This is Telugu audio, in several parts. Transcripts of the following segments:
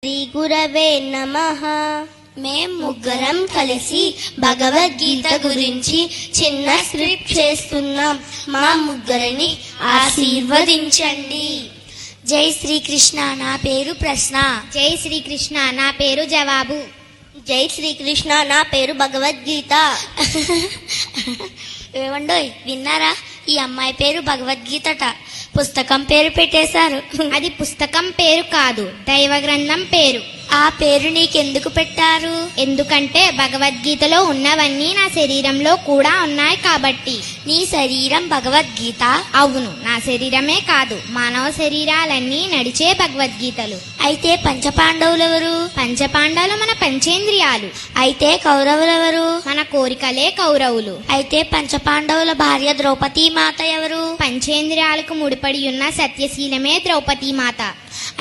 శ్రీ గురవే నమః. మేం ముగ్గురం కలిసి భగవద్గీత గురించి చిన్న స్క్రిప్ట్ చేస్తున్నాం. మా ముగ్గురిని ఆశీర్వదించండి. జై శ్రీకృష్ణ, నా పేరు ప్రశ్న. జై శ్రీకృష్ణ, నా పేరు జవాబు. జై శ్రీకృష్ణ, నా పేరు భగవద్గీత. ఏమండోయ్, విన్నారా? ఈ అమ్మాయి పేరు భగవద్గీతట. పుస్తకం పేరు పెట్టేశారు. అది పుస్తకం పేరు కాదు, దైవ గ్రంథం పేరు. ఆ పేరు నీకెందుకు పెట్టారు? ఎందుకంటే భగవద్గీతలో ఉన్నవన్నీ నా శరీరంలో కూడా ఉన్నాయి కాబట్టి. నీ శరీరం భగవద్గీత? అవును, నా శరీరమే కాదు, మానవ శరీరాలన్నీ నడిచే భగవద్గీతలు. అయితే పంచపాండవులెవరు? పంచపాండవులు మన పంచేంద్రియాలు. అయితే కౌరవులెవరు? మన కోరికలే కౌరవులు. అయితే పంచపాండవుల భార్య ద్రౌపదీ మాత ఎవరు? పంచేంద్రియాలకు ముడిపడి ఉన్న సత్యశీలమే ద్రౌపదీ మాత.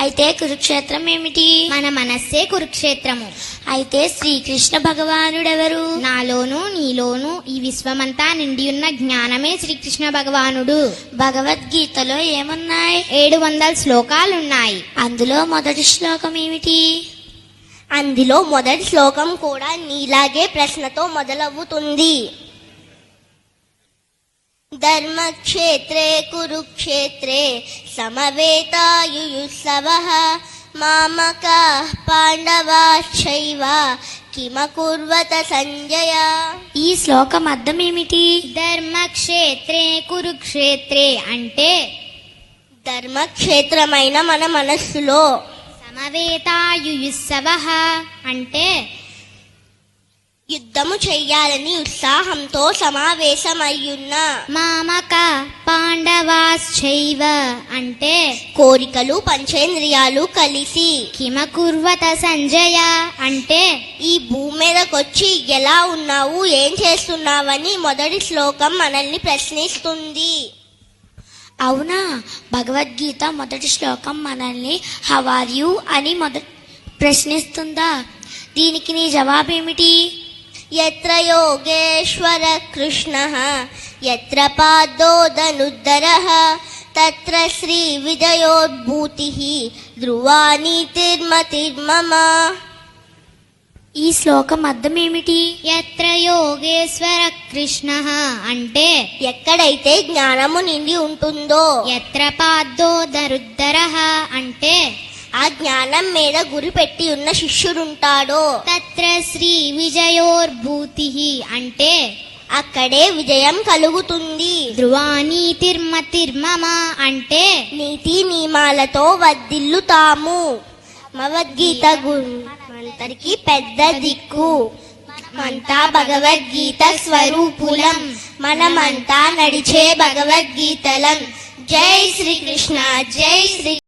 అయితే కురుక్షేత్రం ఏమిటి? మన మనస్సే కురుక్షేత్రము. అయితే శ్రీకృష్ణ భగవానుడెవరు? నాలోను నీలోను ఈ విశ్వమంతా నిండి ఉన్న జ్ఞానమే శ్రీకృష్ణ భగవానుడు. భగవద్గీతలో ఏమున్నాయి? 700 శ్లోకాలున్నాయి. అందులో మొదటి శ్లోకం ఏమిటి? అందులో మొదటి శ్లోకం కూడా నీలాగే ప్రశ్నతో మొదలవుతుంది. ధర్మక్షేత్రే కురుక్షేత్రే సమవేతాయుయుత్సవః మామకాః పాండవాశ్చైవ కిమకుర్వత సంజయ. ఈ శ్లోకం అర్థం ఏమిటి? ధర్మక్షేత్రే కురుక్షేత్రే అంటే ధర్మక్షేత్రమైన మన మనస్సులో, సమవేతాయుయుత్సవః అంటే యుద్ధము చెయ్యాలని ఉత్సాహంతో సమావేశమయ్యున్న, మామక పాండవాశ్చైవ అంటే కోరికలు పంచేంద్రియాలు కలిసి, కిమకుర్వత సంజయ అంటే ఈ భూమి మీదకొచ్చి ఎలా ఉన్నావు, ఏం చేస్తున్నావని మొదటి శ్లోకం మనల్ని ప్రశ్నిస్తుంది. అవునా? భగవద్గీత మొదటి శ్లోకం మనల్ని హౌ ఆర్ యు అని ప్రశ్నిస్తుందా? దీనికి నీ జవాబేమిటి? యత్ర యోగేశ్వర కృష్ణః యత్ర పాదోదనుద్దరః తత్ర శ్రీ విజయోద్భూతిః ధ్రువా నీతిర్మతిర్మమ. ఈ శ్లోకం అర్థం ఏమిటి? యత్ర యోగేశ్వర కృష్ణ అంటే ఎక్కడైతే జ్ఞానము నిండి ఉంటుందో, యత్ర పాదో దరుద్దర అంటే ఆ జ్ఞానం మీద గురి పెట్టి ఉన్న శిష్యుడుంటాడో, తత్ర శ్రీ విజయోర్భూతి అంటే అక్కడే విజయం కలుగుతుంది. ధ్రువానీతిర్మతిర్మమ అంటే నీతి నియమాలతో వర్ధిల్లుతాము. భగవద్గీత మనందరికీ పెద్ద దిక్కు. మనమంతా భగవద్గీత స్వరూపులం. మనమంతా నడిచే భగవద్గీతలం. జై శ్రీకృష్ణ, జై శ్రీ